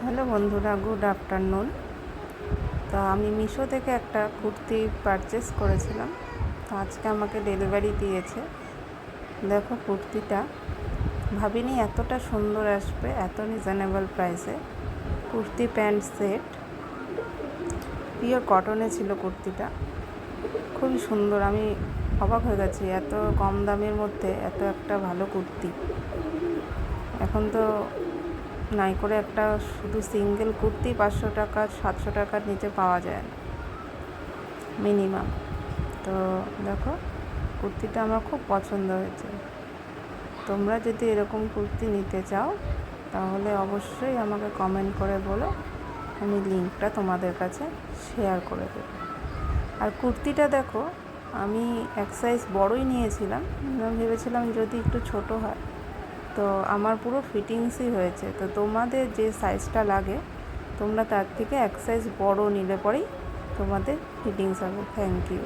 Hello বন্ধুরা, good afternoon. তো আমি মিশো থেকে একটা কুর্তি পারচেস করেছিলাম, তো আজকে আমাকে ডেলিভারি দিয়েছে। দেখো কুর্তিটা, ভাবিনি এতটা সুন্দর আসবে, এত রিজনেবল প্রাইসে। কুর্তি প্যান্ট সেট, পিওর কটনে ছিল কুর্তিটা, খুবই সুন্দর। আমি অবাক হয়ে গেছি, এত কম দামের মধ্যে এত একটা ভালো কুর্তি। এখন তো নাই করে একটা শুধু সিঙ্গেল কুর্তি 500 টাকা 700 টাকার নিচে পাওয়া যায় না মিনিমাম। তো দেখো কুর্তিটা আমার খুব পছন্দ হয়েছে। তোমরা যদি এরকম কুর্তি নিতে চাও তাহলে অবশ্যই আমাকে কমেন্ট করে বলো, আমি লিঙ্কটা তোমাদের কাছে শেয়ার করে দেব। আর কুর্তিটা দেখো, আমি এক সাইজ বড়ই নিয়েছিলাম, ভেবেছিলাম যদি একটু ছোট হয়, তো আমার পুরো ফিটিংসই হয়েছে। তো তোমাদের যে সাইজটা লাগে তোমরা তার থেকে এক সাইজ বড় নিলে পরেই তোমাদের ফিটিংস হবে। Thank you.